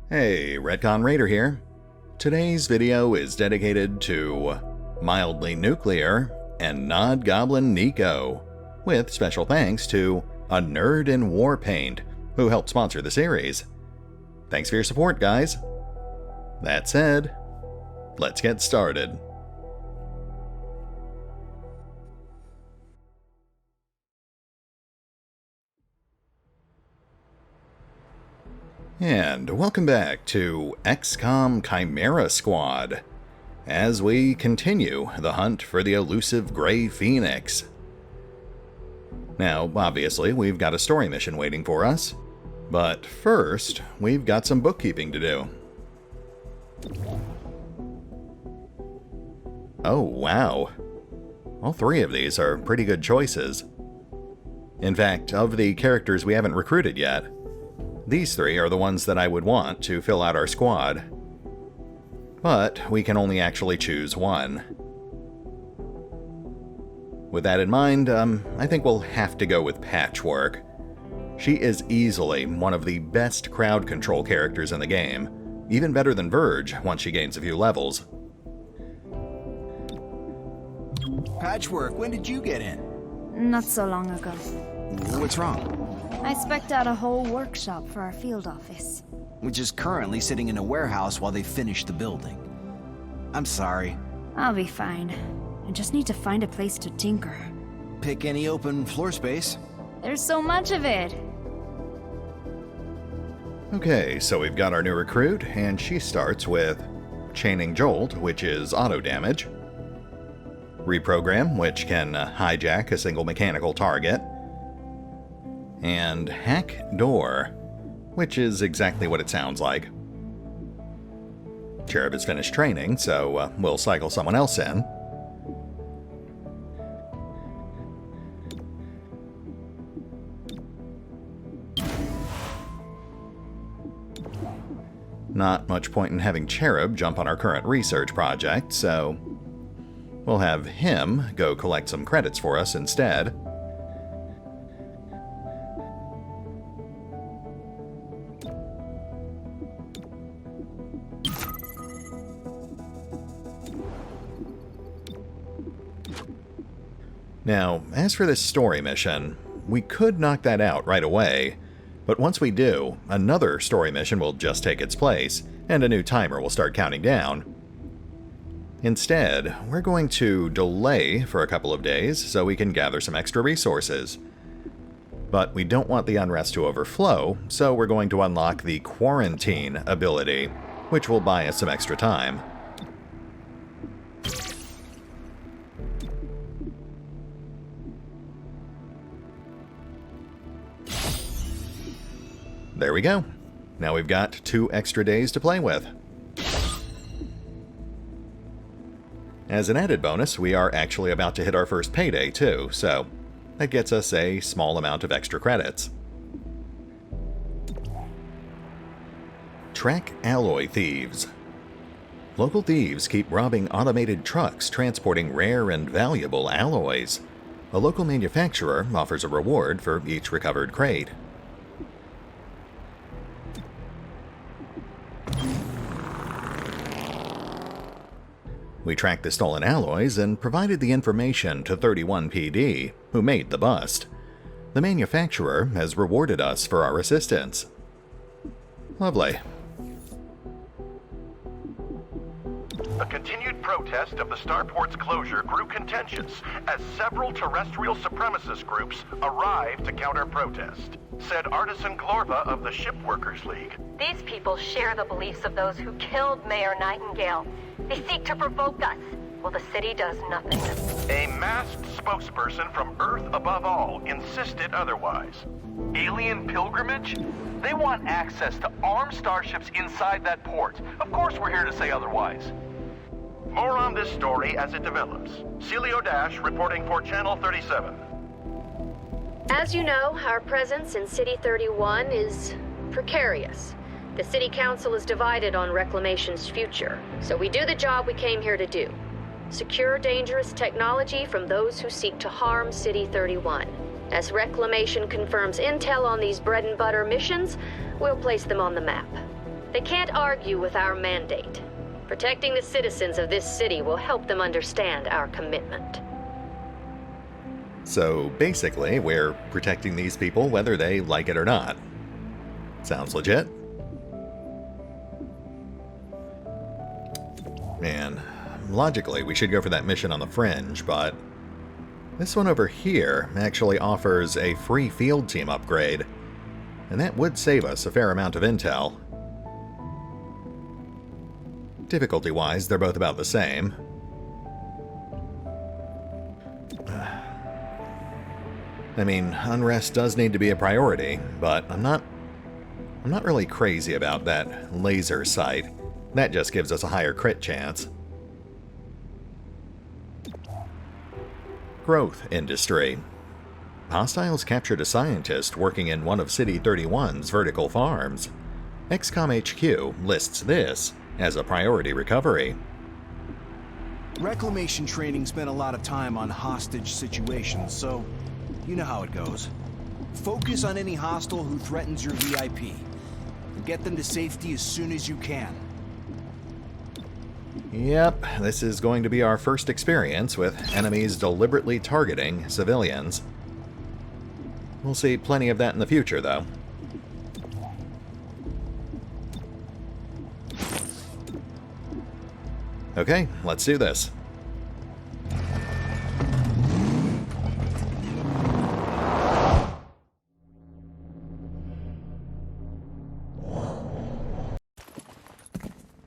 Hey, RetconRaider here. Today's video is dedicated to mildly nuclear and Goblin Nico, with special thanks to Anerdinwarpaint, who helped sponsor the series. Thanks for your support, guys. That said, let's get started. And welcome back to XCOM Chimera Squad, as we continue the hunt for the elusive Grey Phoenix. Now, obviously, we've got a story mission waiting for us, but first, we've got some bookkeeping to do. Oh, wow. All three of these are pretty good choices. In fact, of the characters we haven't recruited yet, these three are the ones that I would want to fill out our squad. But we can only actually choose one. With that in mind, I think we'll have to go with Patchwork. She is easily one of the best crowd control characters in the game, even better than Verge once she gains a few levels. Patchwork, when did you get in? Not so long ago. What's wrong? I spec'd out a whole workshop for our field office. Which is currently sitting in a warehouse while they finish the building. I'm sorry. I'll be fine. I just need to find a place to tinker. Pick any open floor space. There's so much of it. Okay, so we've got our new recruit, and she starts with Chaining Jolt, which is auto damage, Reprogram, which can hijack a single mechanical target, and Hack Door, which is exactly what it sounds like. Cherub has finished training, so we'll cycle someone else in. Not much point in having Cherub jump on our current research project, so we'll have him go collect some credits for us instead. Now, as for this story mission, we could knock that out right away, but once we do, another story mission will just take its place, and a new timer will start counting down. Instead, we're going to delay for a couple of days so we can gather some extra resources. But we don't want the unrest to overflow, so we're going to unlock the Quarantine ability, which will buy us some extra time. There we go. Now we've got 2 extra days to play with. As an added bonus, we are actually about to hit our first payday too, so that gets us a small amount of extra credits. Track alloy thieves. Local thieves keep robbing automated trucks transporting rare and valuable alloys. A local manufacturer offers a reward for each recovered crate. We tracked the stolen alloys and provided the information to 31 PD, who made the bust. The manufacturer has rewarded us for our assistance. Lovely. A continued protest of the starport's closure grew contentious as several terrestrial supremacist groups arrived to counter-protest, said Artisan Clorva of the Shipworkers League. These people share the beliefs of those who killed Mayor Nightingale. They seek to provoke us, while the city does nothing. A masked spokesperson from Earth Above All insisted otherwise. Alien pilgrimage? They want access to armed starships inside that port. Of course we're here to say otherwise. More on this story as it develops. Celio Dash reporting for Channel 37. As you know, our presence in City 31 is precarious. The City Council is divided on Reclamation's future, so we do the job we came here to do. Secure dangerous technology from those who seek to harm City 31. As Reclamation confirms intel on these bread-and-butter missions, we'll place them on the map. They can't argue with our mandate. Protecting the citizens of this city will help them understand our commitment. So basically, we're protecting these people whether they like it or not. Sounds legit. Man, logically, we should go for that mission on the Fringe, but this one over here actually offers a free field team upgrade, and that would save us a fair amount of intel. Difficulty-wise, they're both about the same. I mean, unrest does need to be a priority, but I'm not really crazy about that laser sight. That just gives us a higher crit chance. Growth industry. Hostiles captured a scientist working in one of City 31's vertical farms. XCOM HQ lists this as a priority recovery. Reclamation training spent a lot of time on hostage situations, so you know how it goes. Focus on any hostile who threatens your VIP, and get them to safety as soon as you can. Yep, this is going to be our first experience with enemies deliberately targeting civilians. We'll see plenty of that in the future, though. Okay, let's do this.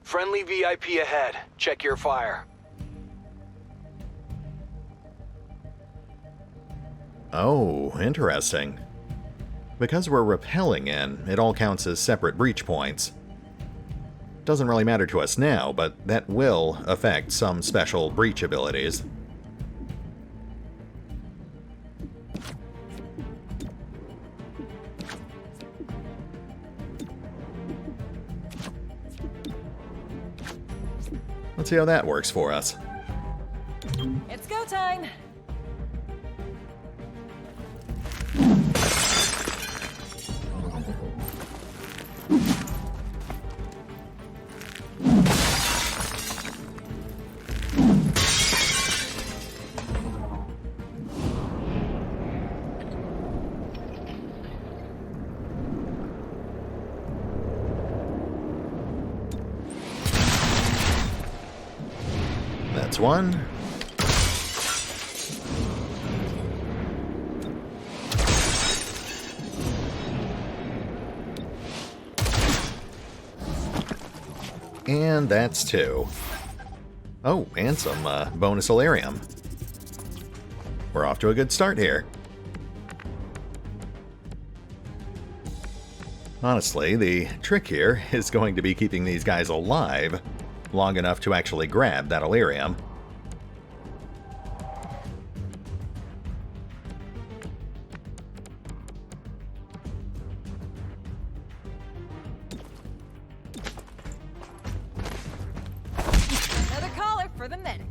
Friendly VIP ahead. Check your fire. Oh, interesting. Because we're rappelling in, it all counts as separate breach points. Doesn't really matter to us now, but that will affect some special breach abilities. Let's see how that works for us. It's go time! That's one. And that's two. Oh, and some bonus Elarium. We're off to a good start here. Honestly, the trick here is going to be keeping these guys alive long enough to actually grab that Elarium. Another caller for the medic.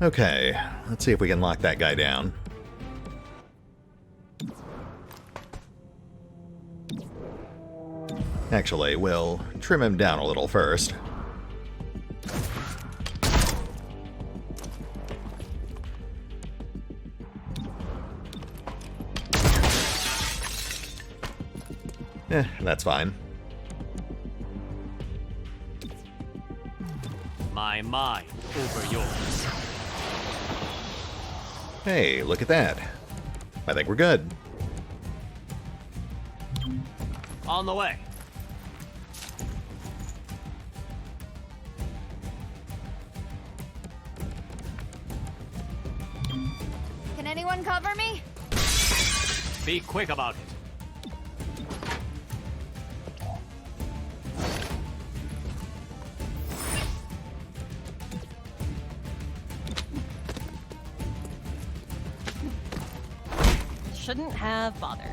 Okay, let's see if we can lock that guy down. Actually, we'll trim him down a little first. That's fine. My mind over yours. Hey, look at that. I think we're good. On the way. Can anyone cover me? Be quick about it. Shouldn't have bothered.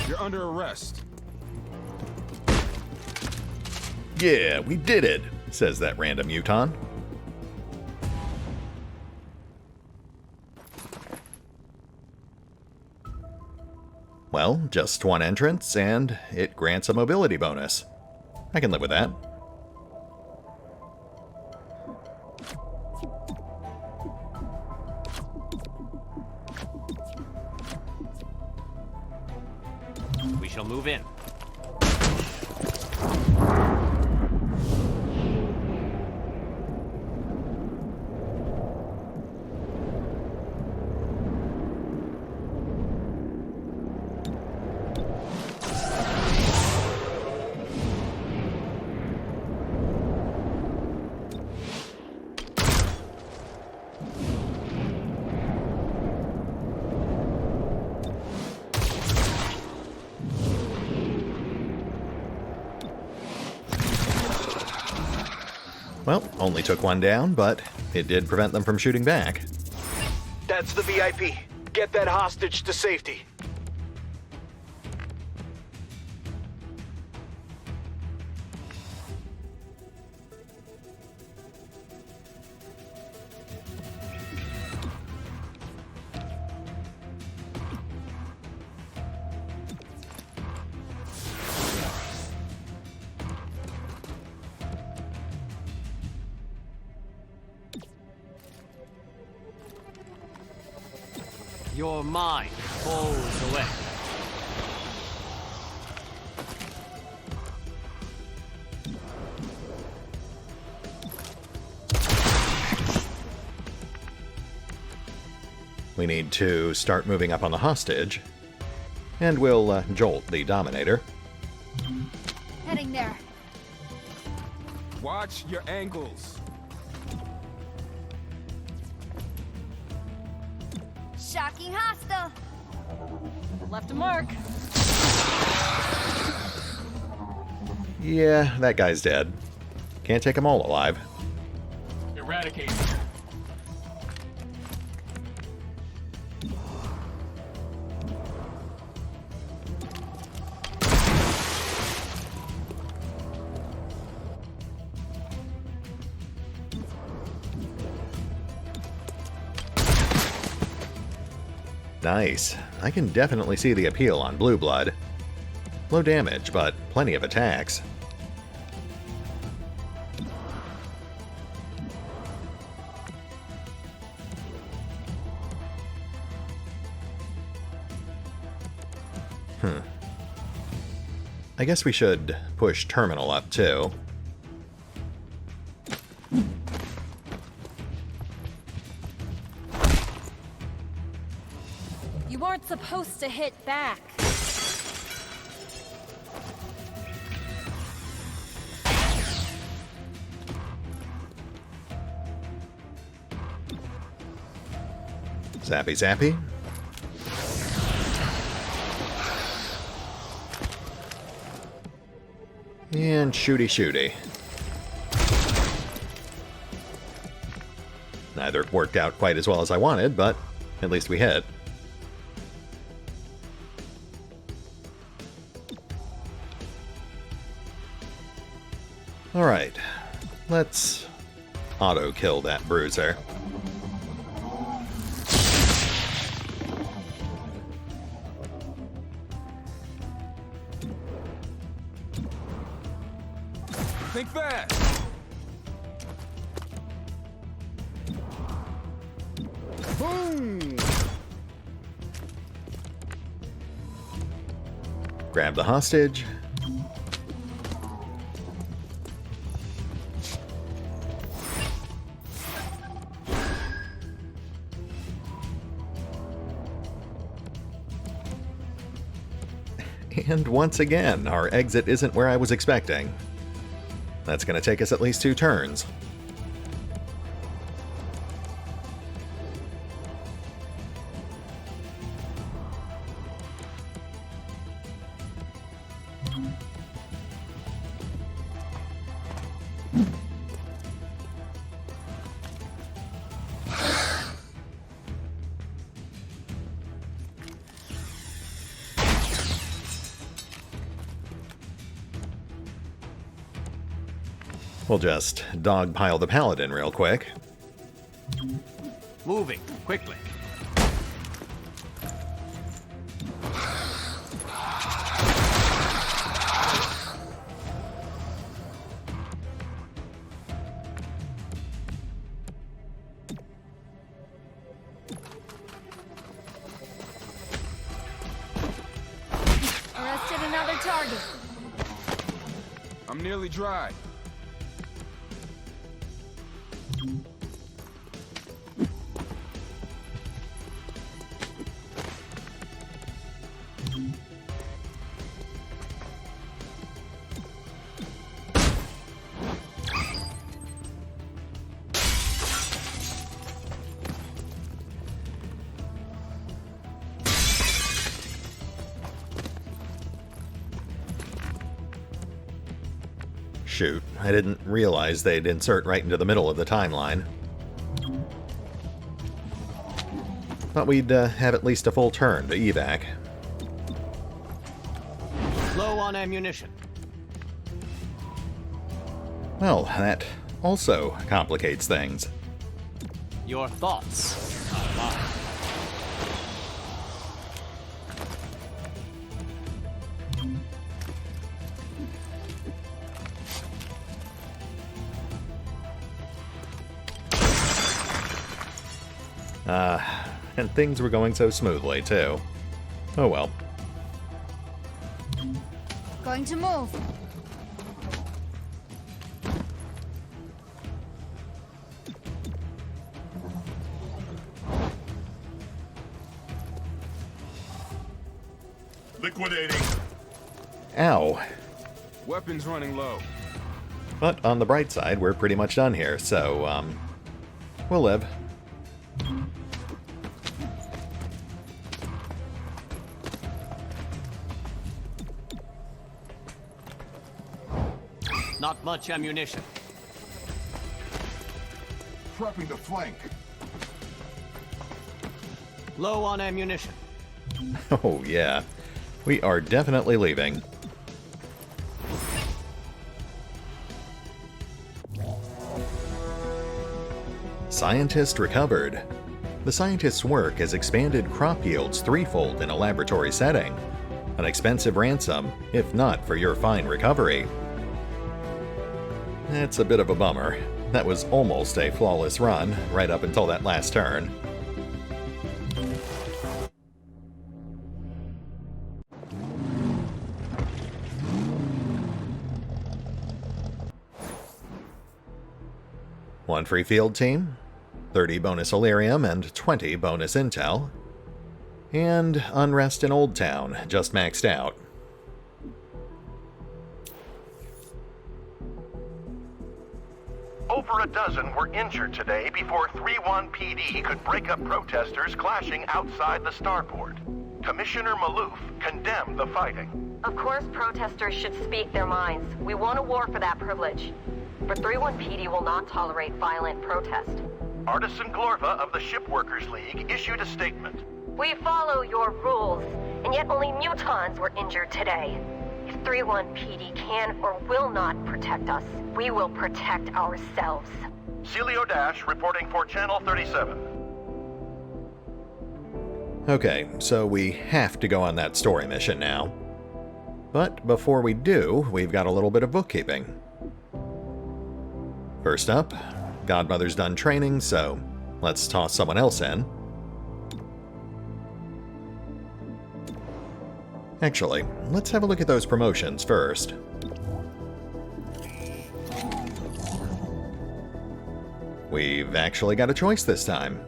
You're under arrest. Yeah, we did it, says that random Uton. well, just one entrance, and it grants a mobility bonus. I can live with that. We shall move in. Well, only took one down, but it did prevent them from shooting back. That's the VIP. Get that hostage to safety. Your mind falls away. We need to start moving up on the hostage, and we'll jolt the Dominator. Heading there. Watch your angles. Shocking hostile. Left a mark. Yeah, that guy's dead. Can't take them all alive. Eradicate. Nice. I can definitely see the appeal on Blue Blood. Low damage, but plenty of attacks. I guess we should push Terminal up too. You aren't supposed to hit back. Zappy zappy. And shooty shooty. Neither worked out quite as well as I wanted, but at least we hit. Alright, let's auto-kill that bruiser. Think fast! Boom! Grab the hostage. And once again, our exit isn't where I was expecting. That's going to take us at least 2 turns. We'll just dogpile the Paladin real quick. Moving, quickly. another target. I'm nearly dry. Shoot, I didn't realize they'd insert right into the middle of the timeline. Thought we'd have at least a full turn to evac. Low on ammunition. Well, that also complicates things. Your thoughts are mine. And things were going so smoothly, too. Oh well. Going to move. Liquidating. Ow. Weapons running low. But on the bright side, we're pretty much done here, so, we'll live. Not much ammunition. Prepping to flank. Low on ammunition. Oh, yeah. We are definitely leaving. Scientist recovered. The scientist's work has expanded crop yields threefold in a laboratory setting. An expensive ransom, if not for your fine recovery. That's a bit of a bummer. That was almost a flawless run, right up until that last turn. One free field team, 30 bonus Illyrium and 20 bonus intel. And Unrest in Old Town, just maxed out. Over a dozen were injured today before 3-1 PD could break up protesters clashing outside the starport. Commissioner Maloof condemned the fighting. Of course, protesters should speak their minds. We won a war for that privilege. But 3-1 PD will not tolerate violent protest. Artisan Glorva of the Shipworkers League issued a statement. We follow your rules, and yet only mutons were injured today. If 3-1 PD can or will not protect us, we will protect ourselves. Celio Dash reporting for Channel 37. Okay, so we have to go on that story mission now. But before we do, we've got a little bit of bookkeeping. First up, Godmother's done training, so let's toss someone else in. Actually, let's have a look at those promotions first. We've actually got a choice this time.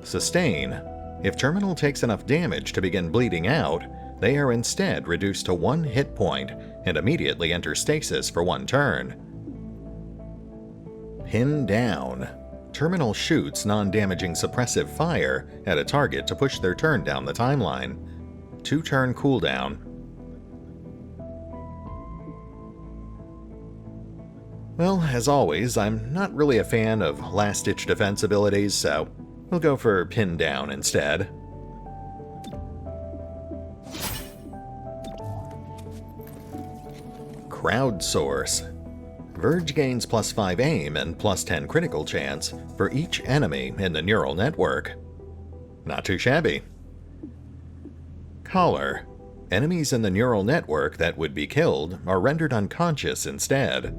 Sustain. If Terminal takes enough damage to begin bleeding out, they are instead reduced to 1 hit point and immediately enter stasis for 1 turn. Pin down. Terminal shoots non-damaging suppressive fire at a target to push their turn down the timeline. 2-turn cooldown. Well, as always, I'm not really a fan of last-ditch defense abilities, so we'll go for pin down instead. Crowdsource. Verge gains +5 aim and +10 critical chance for each enemy in the neural network. Not too shabby. Collar. Enemies in the neural network that would be killed are rendered unconscious instead.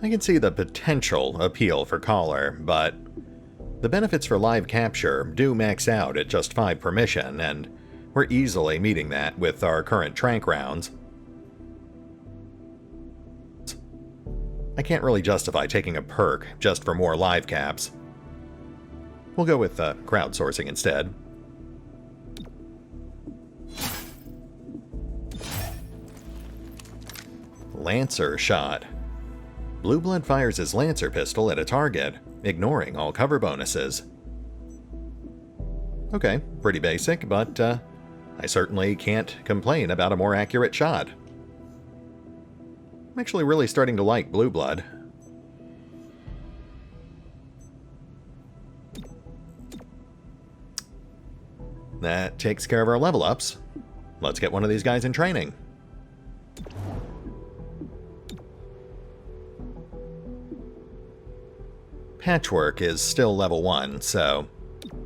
I can see the potential appeal for Collar, but The benefits for live capture do max out at just 5 per mission, and we're easily meeting that with our current trank rounds. I can't really justify taking a perk just for more live caps. We'll go with crowdsourcing instead. Lancer shot. Blue Blood fires his Lancer pistol at a target, ignoring all cover bonuses. Okay, pretty basic, but I certainly can't complain about a more accurate shot. I'm actually really starting to like Blue Blood. That takes care of our level ups. Let's get one of these guys in training. Patchwork is still level 1, so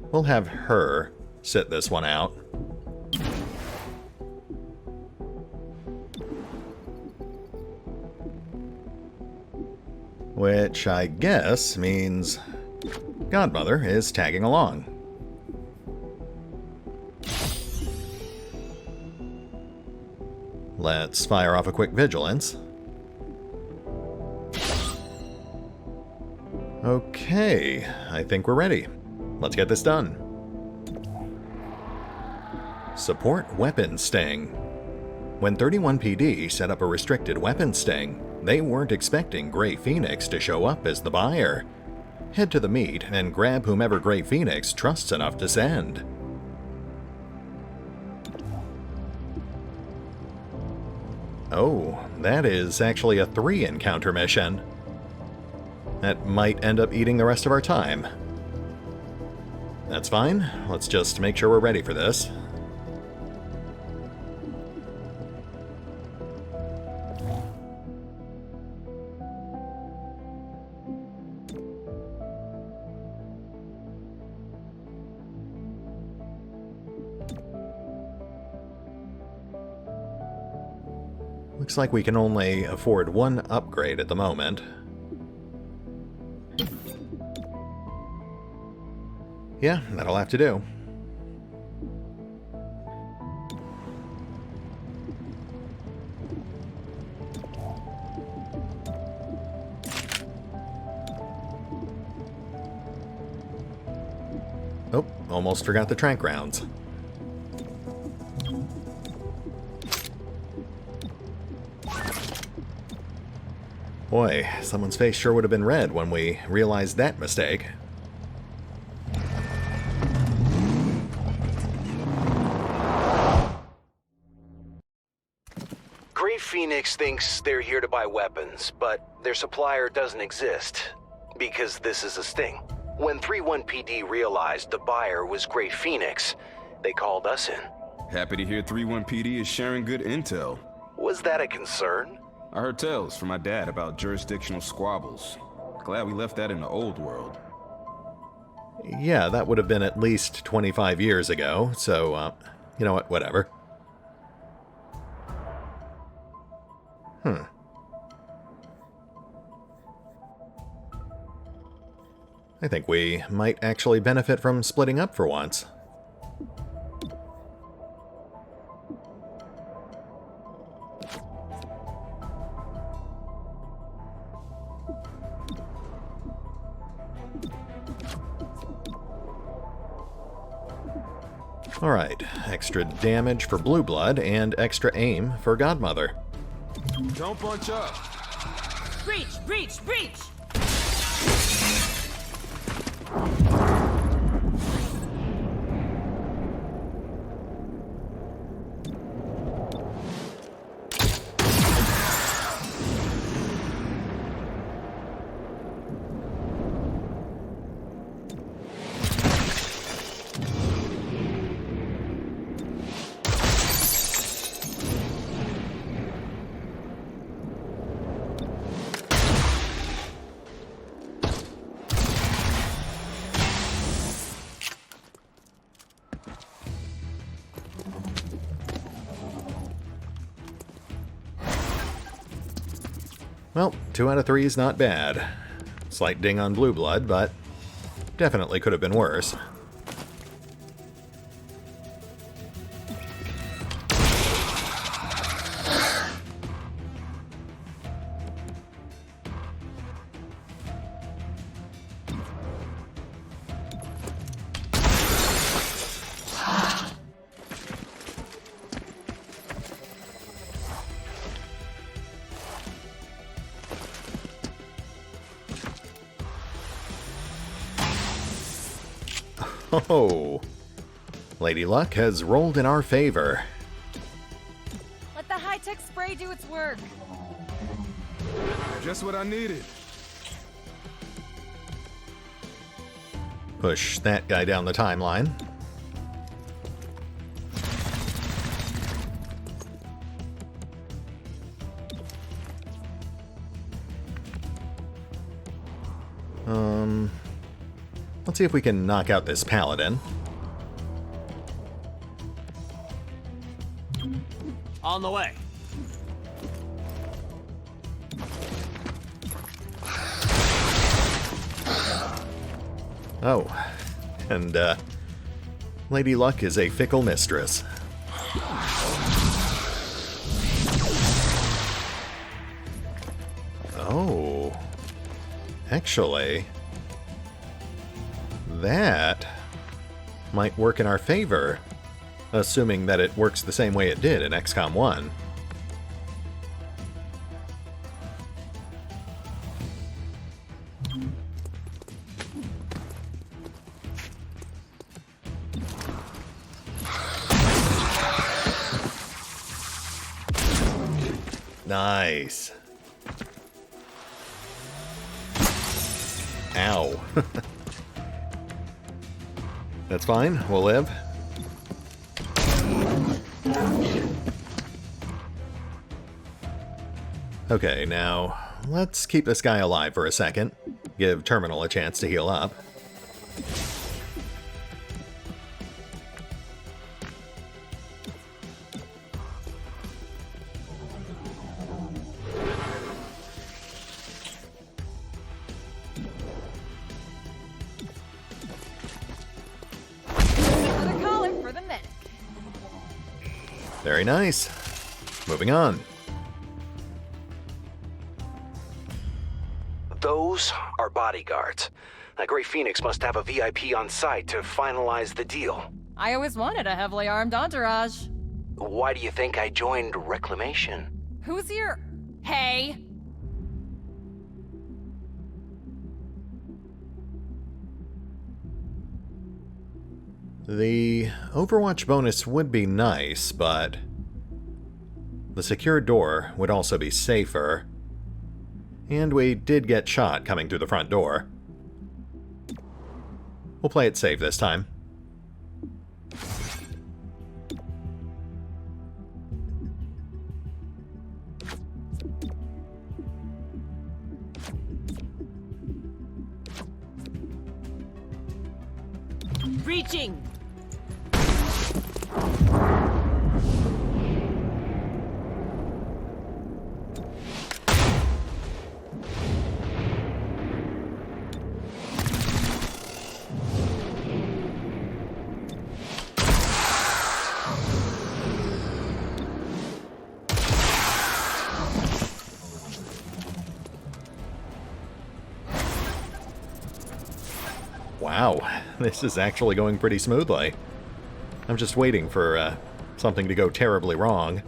we'll have her sit this one out. Which I guess means Godmother is tagging along. Let's fire off a quick vigilance. Okay, I think we're ready. Let's get this done. Support weapon sting. When 31 PD set up a restricted weapon sting, they weren't expecting Grey Phoenix to show up as the buyer. Head to the meet and grab whomever Grey Phoenix trusts enough to send. Oh, that is actually a 3 encounter mission. That might end up eating the rest of our time. That's fine. Let's just make sure we're ready for this. Looks like we can only afford 1 upgrade at the moment. Yeah, that'll have to do. Oh, almost forgot the trank rounds. Boy, someone's face sure would have been red when we realized that mistake. Grey Phoenix thinks they're here to buy weapons, but their supplier doesn't exist, because this is a sting. When 31 PD realized the buyer was Grey Phoenix, they called us in. Happy to hear 31 PD is sharing good intel. Was that a concern? I heard tales from my dad about jurisdictional squabbles. Glad we left that in the old world. Yeah, that would have been at least 25 years ago, so, you know what, whatever. I think we might actually benefit from splitting up for once. Alright, extra damage for Blue Blood and extra aim for Godmother. Don't bunch up. Breach! Breach! Breach! Well, 2 out of 3 is not bad. Slight ding on Blue Blood, but definitely could have been worse. Oh, Lady Luck has rolled in our favor. Let the high-tech spray do its work. Just what I needed. Push that guy down the timeline. Let's see if we can knock out this paladin. On the way. Oh, and Lady Luck is a fickle mistress. Oh, actually, that might work in our favor, assuming that it works the same way it did in XCOM 1. Nice. Ow. That's fine, we'll live. Okay, now let's keep this guy alive for a second. Give Terminal a chance to heal up. Very nice. Moving on. Those are bodyguards. That Grey Phoenix must have a VIP on site to finalize the deal. I always wanted a heavily armed entourage. Why do you think I joined Reclamation? Who's your... Hey! The Overwatch bonus would be nice, but the secure door would also be safer. And we did get shot coming through the front door. We'll play it safe this time. Breaching! Wow, this is actually going pretty smoothly. I'm just waiting for something to go terribly wrong.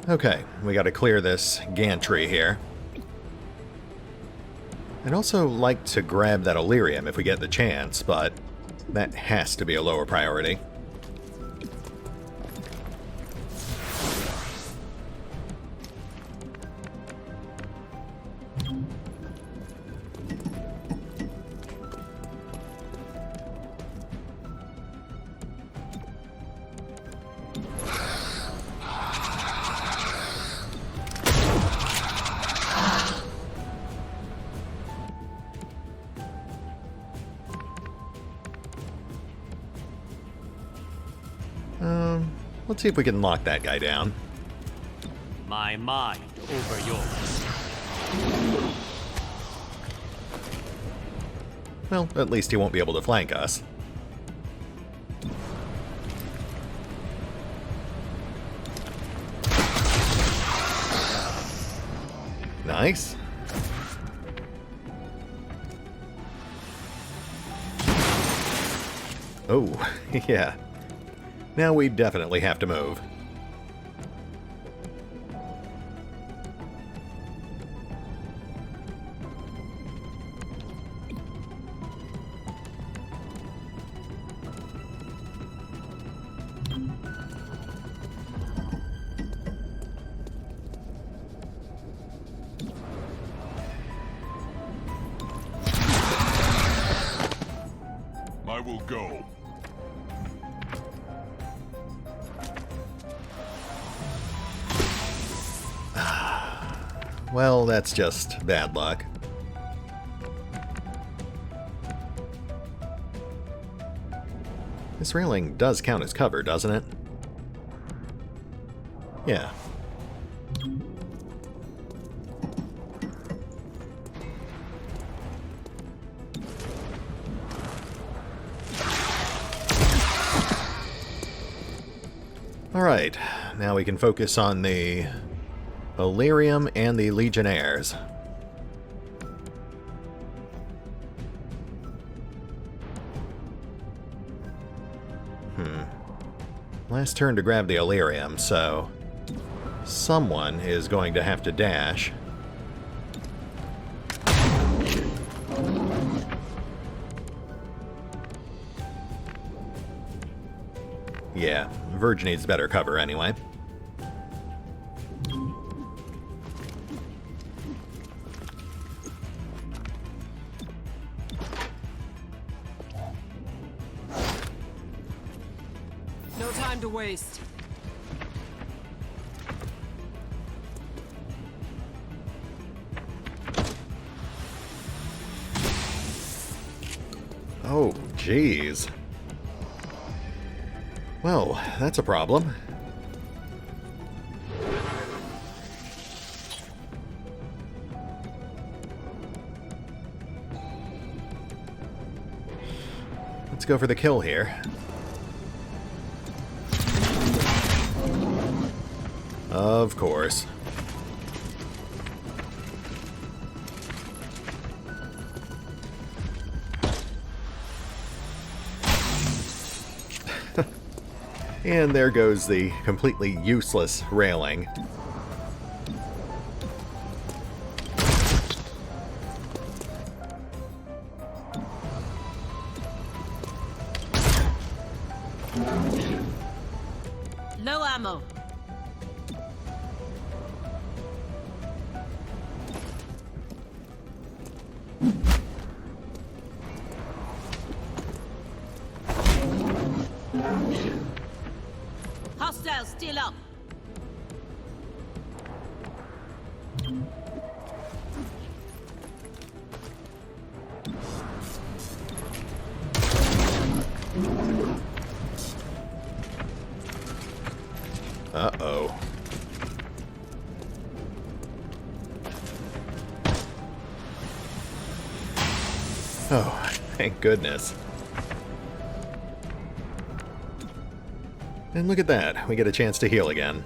Okay, we gotta clear this gantry here. I'd also like to grab that Elerium if we get the chance, but that has to be a lower priority. Let's see if we can lock that guy down. My mind over yours. Well, at least he won't be able to flank us. Nice. Oh, yeah. Now we definitely have to move. I will go. Well, that's just bad luck. This railing does count as cover, doesn't it? Yeah. Alright, now we can focus on the Illyrium and the Legionnaires. Last turn to grab the Illyrium, so someone is going to have to dash. Yeah, Verge needs better cover anyway. No time to waste. Oh, jeez. Well, that's a problem. Let's go for the kill here. Of course. And there goes the completely useless railing. No ammo. Hostiles still up. Uh-oh. Oh, thank goodness. And look at that, we get a chance to heal again.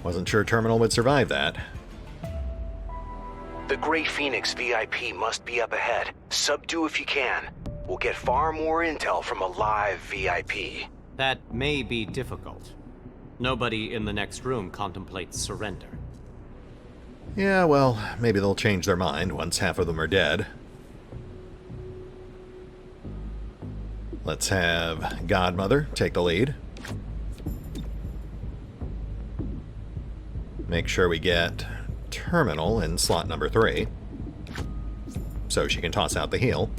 Wasn't sure Terminal would survive that. The Grey Phoenix VIP must be up ahead. Subdue if you can. We'll get far more intel from a live VIP. That may be difficult. Nobody in the next room contemplates surrender. Yeah, well, maybe they'll change their mind once half of them are dead. Let's have Godmother take the lead. Make sure we get Terminal in slot number 3, so she can toss out the heal.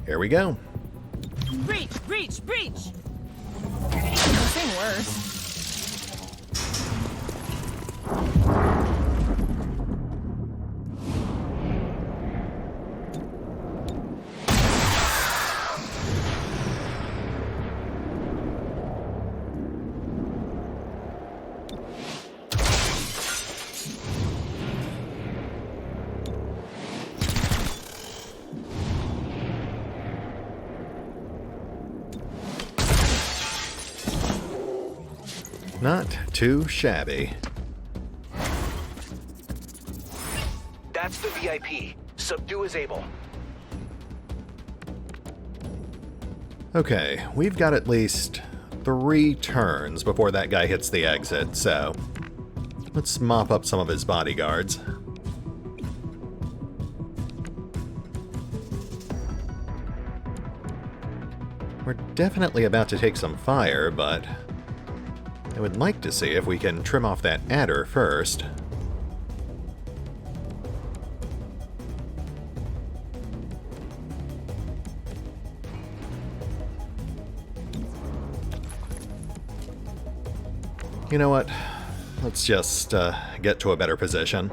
Here we go. Breach! Breach! Breach! Nothing worse. Not too shabby. That's the VIP. Subdue as able. Okay, we've got at least 3 turns before that guy hits the exit, so let's mop up some of his bodyguards. We're definitely about to take some fire, but I would like to see if we can trim off that adder first. You know what? Let's just get to a better position.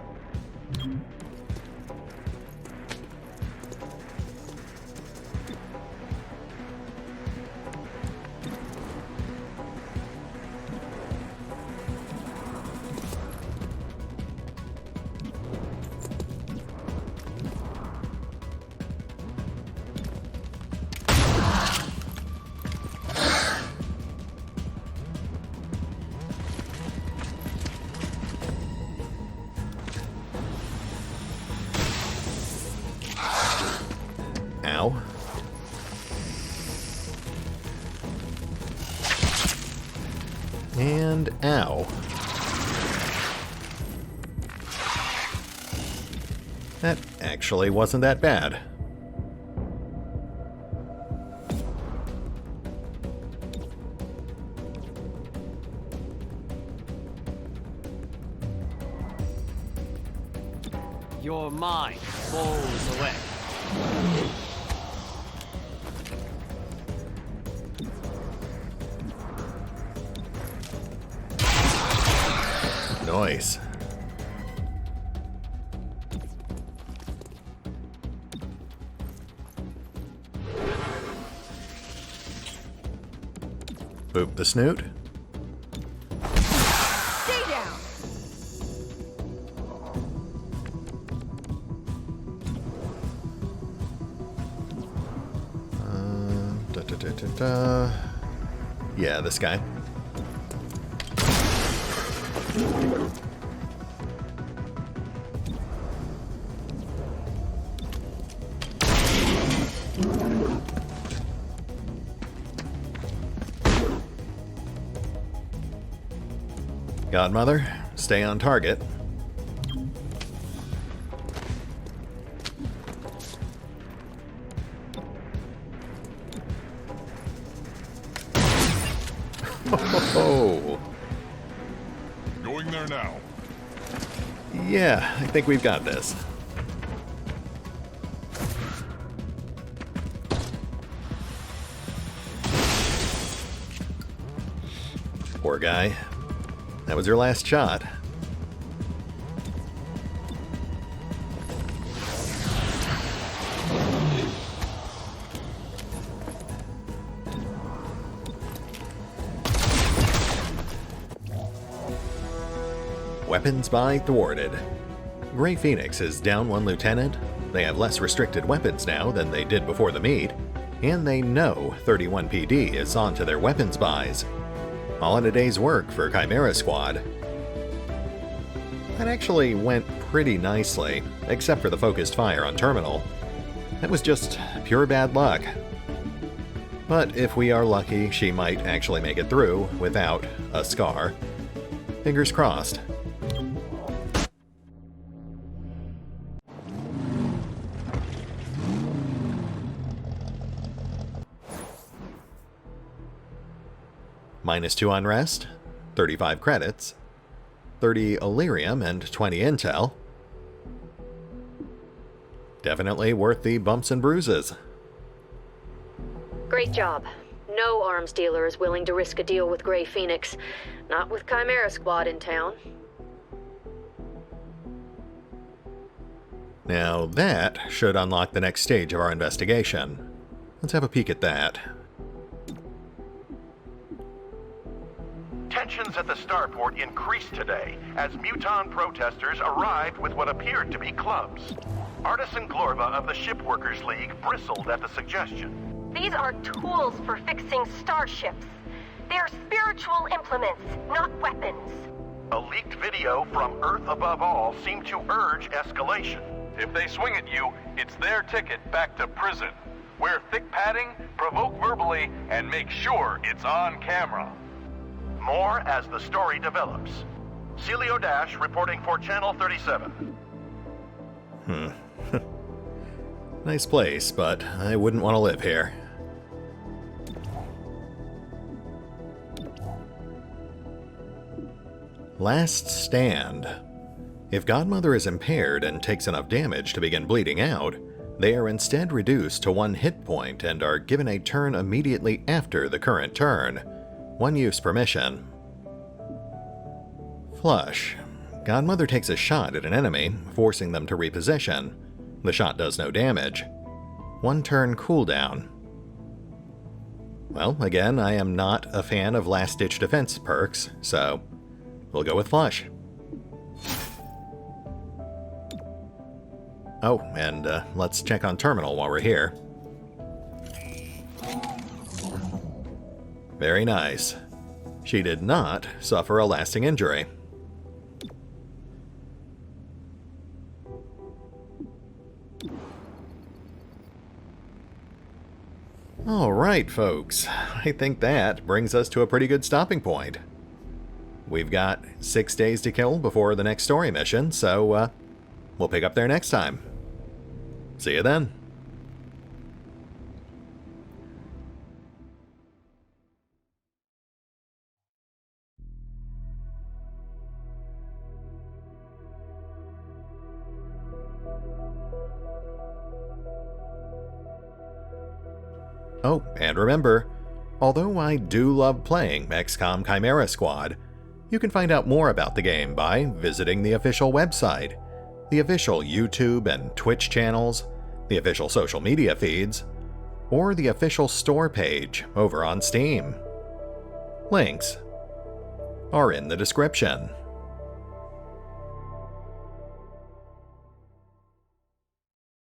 Ow. And ow. That actually wasn't that bad. Your mind falls away. Nice. Boop the snoot. Stay down. Yeah, this guy. Godmother, stay on target. Oh, Going there now. yeah, I think we've got this. Poor guy. That was your last shot. Weapons buy thwarted. Grey Phoenix is down 1 lieutenant. They have less restricted weapons now than they did before the meet, and they know 31 PD is on to their weapons buys. All in a day's work for Chimera Squad. That actually went pretty nicely, except for the focused fire on Terminal. That was just pure bad luck. But if we are lucky, she might actually make it through without a scar. Fingers crossed. -2 on rest, 35 credits, 30 Illyrium, and 20 intel. Definitely worth the bumps and bruises. Great job. No arms dealer is willing to risk a deal with Grey Phoenix. Not with Chimera Squad in town. Now that should unlock the next stage of our investigation. Let's have a peek at that. Tensions at the starport increased today as Muton protesters arrived with what appeared to be clubs. Artisan Glorva of the Shipworkers League bristled at the suggestion. These are tools for fixing starships. They're spiritual implements, not weapons. A leaked video from Earth Above All seemed to urge escalation. If they swing at you, it's their ticket back to prison. Wear thick padding, provoke verbally, and make sure it's on camera. More as the story develops. Celio Dash reporting for Channel 37. Nice place, but I wouldn't want to live here. Last stand. If Godmother is impaired and takes enough damage to begin bleeding out, they are instead reduced to 1 hit point and are given a turn immediately after the current turn. 1 use per mission. Flush. Godmother takes a shot at an enemy, forcing them to reposition. The shot does no damage. 1 turn cooldown. Well, again, I am not a fan of last-ditch defense perks, so we'll go with Flush. Oh, and let's check on Terminal while we're here. Very nice. She did not suffer a lasting injury. Alright, folks. I think that brings us to a pretty good stopping point. We've got 6 days to kill before the next story mission, so we'll pick up there next time. See you then. Oh, and remember, although I do love playing XCOM Chimera Squad, you can find out more about the game by visiting the official website, the official YouTube and Twitch channels, the official social media feeds, or the official store page over on Steam. Links are in the description.